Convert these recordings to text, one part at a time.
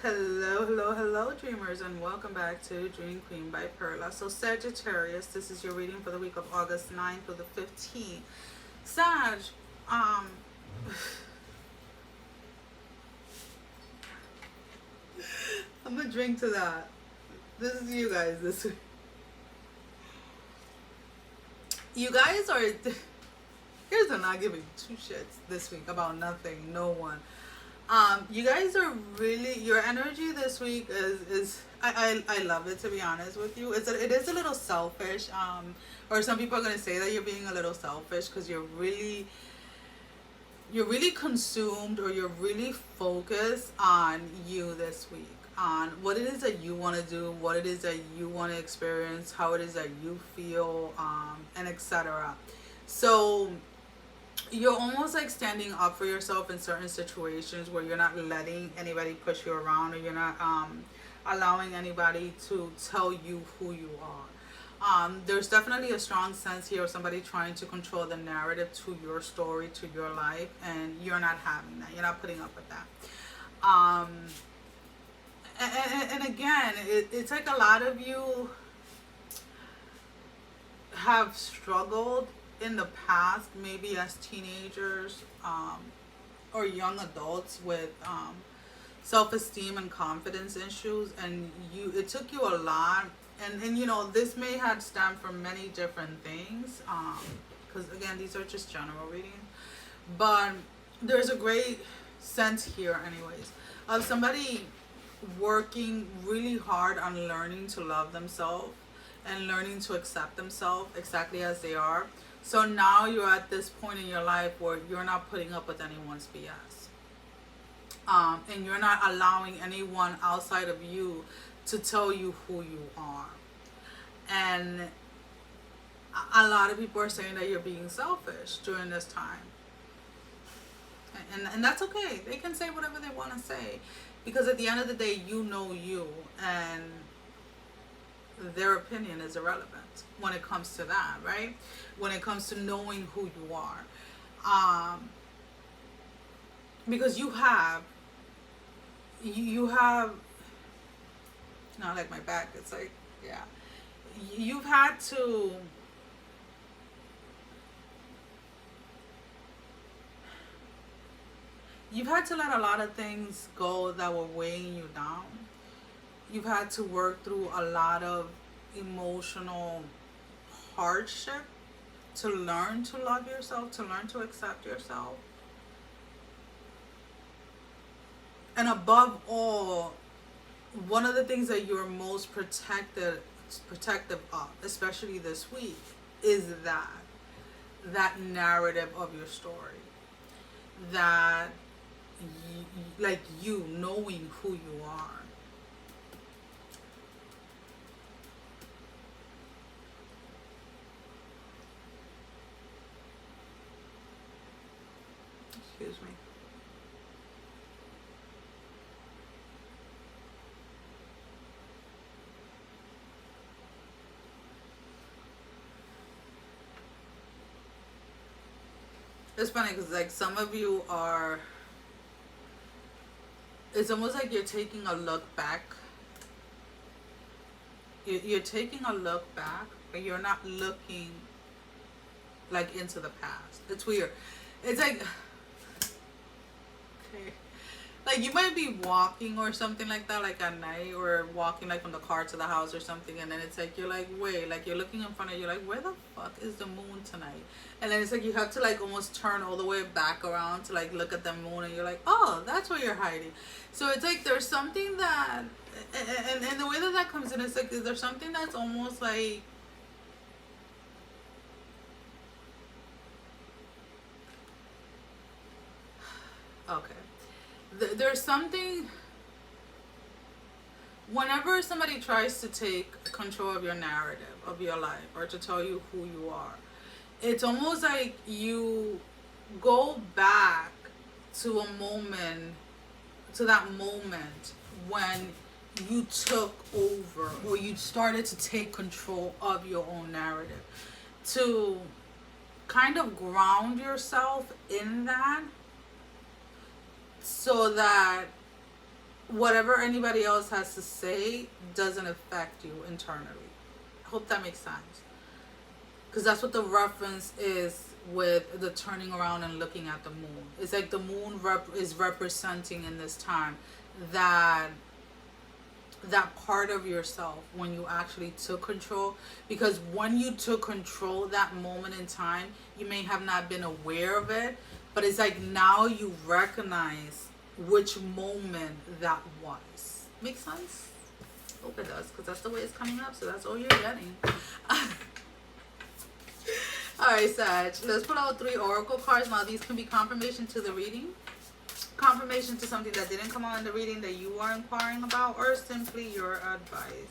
Hello, hello, hello, dreamers, and welcome back to Dream Queen by Perla. So, Sagittarius, this is your reading for the week of August 9th through the 15th. Sag, um, I'm gonna drink to that. This is you guys this week. You guys are. Here's the not giving two shits this week about nothing, no one. You guys are really, your energy this week is I love it, to be honest with you. It is a little selfish. Or some people are gonna say that you're being a little selfish because you're really consumed, or you're really focused on you this week, on what it is that you want to do, what it is that you want to experience, how it is that you feel, and etc. So you're almost like standing up for yourself in certain situations where you're not letting anybody push you around, or you're not allowing anybody to tell you who you are. There's definitely a strong sense here of somebody trying to control the narrative to your story, to your life, and you're not having that. You're not putting up with that. Um, and again, it's like a lot of you have struggled in the past, maybe as teenagers, or young adults, with self-esteem and confidence issues, and it took you a lot, and this may have stemmed from many different things, because again, these are just general readings, but there's a great sense here anyways of somebody working really hard on learning to love themselves and learning to accept themselves exactly as they are. So now you're at this point in your life where you're not putting up with anyone's BS. And you're not allowing anyone outside of you to tell you who you are. And a lot of people are saying that you're being selfish during this time. And that's okay. They can say whatever they want to say. Because at the end of the day, you know you. And their opinion is irrelevant when it comes to that, right? When it comes to knowing who you are. Because you have, not like my back, it's like, yeah. You've had to, let a lot of things go that were weighing you down. You've had to work through a lot of emotional hardship to learn to love yourself, to learn to accept yourself. And above all, one of the things that you're most protective of, especially this week, is that narrative of your story. That like you knowing who you are. Excuse me. It's funny because like some of you are, it's almost like you're taking a look back. You're taking a look back, but you're not looking like into the past. It's weird. It's like, okay, like you might be walking or something like that, like at night, or walking like from the car to the house or something, and then it's like you're like, wait, like you're looking in front of you, like, where the fuck is the moon tonight? And then it's like you have to like almost turn all the way back around to like look at the moon, and you're like, oh, that's where you're hiding. So it's like there's something that, and the way that comes in, it's like there's something that's almost like, okay, there's something, whenever somebody tries to take control of your narrative of your life, or to tell you who you are, it's almost like you go back to that moment when you took over, or you started to take control of your own narrative, to kind of ground yourself in that, so that whatever anybody else has to say doesn't affect you internally. I hope that makes sense. Because that's what the reference is with the turning around and looking at the moon. It's like the moon is representing in this time that part of yourself when you actually took control. Because when you took control that moment in time, you may have not been aware of it, but it's like now you recognize which moment that was. Make sense? Hope it does, because that's the way it's coming up, so that's all you're getting. Alright, Sag, let's pull out 3 oracle cards. Now these can be confirmation to the reading, confirmation to something that didn't come out in the reading that you are inquiring about, or simply your advice.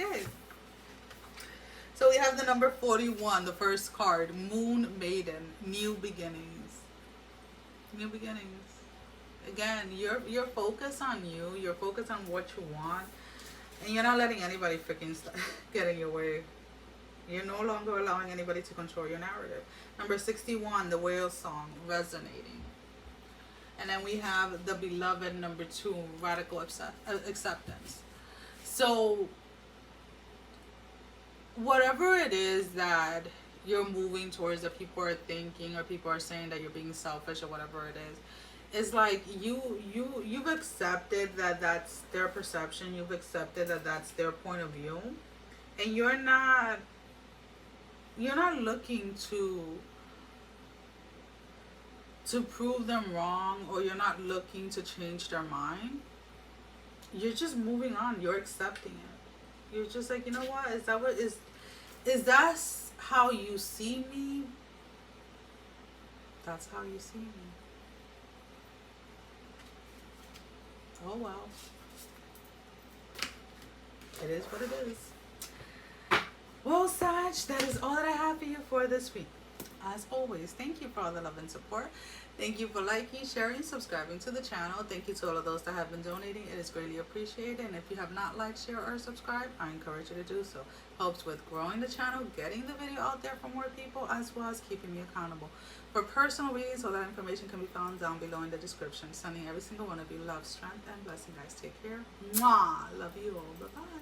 Okay. So we have the number 41, the first card, Moon Maiden, new beginnings. New beginnings. Again, you're focused on you. You're focused on what you want. And you're not letting anybody freaking get in your way. You're no longer allowing anybody to control your narrative. Number 61, the whale song, resonating. And then we have the beloved, number 2, radical acceptance. So whatever it is that you're moving towards, that people are thinking or people are saying that you're being selfish or whatever it is, it's like you've accepted that that's their perception. You've accepted that that's their point of view, and you're not looking to prove them wrong, or you're not looking to change their mind. You're just moving on. You're accepting it. You're just like, you know what? Is that how you see me? That's how you see me. Oh well. It is what it is. Well, Sag, that is all that I have for you for this week. As always, thank you for all the love and support. Thank you for liking, sharing, subscribing to the channel. Thank you to all of those that have been donating. It is greatly appreciated. And if you have not liked, share, or subscribed, I encourage you to do so. Helps with growing the channel, getting the video out there for more people, as well as keeping me accountable. For personal readings, all that information can be found down below in the description. Sending every single one of you love, strength, and blessing, guys. Take care. Mwah! Love you all. Bye-bye.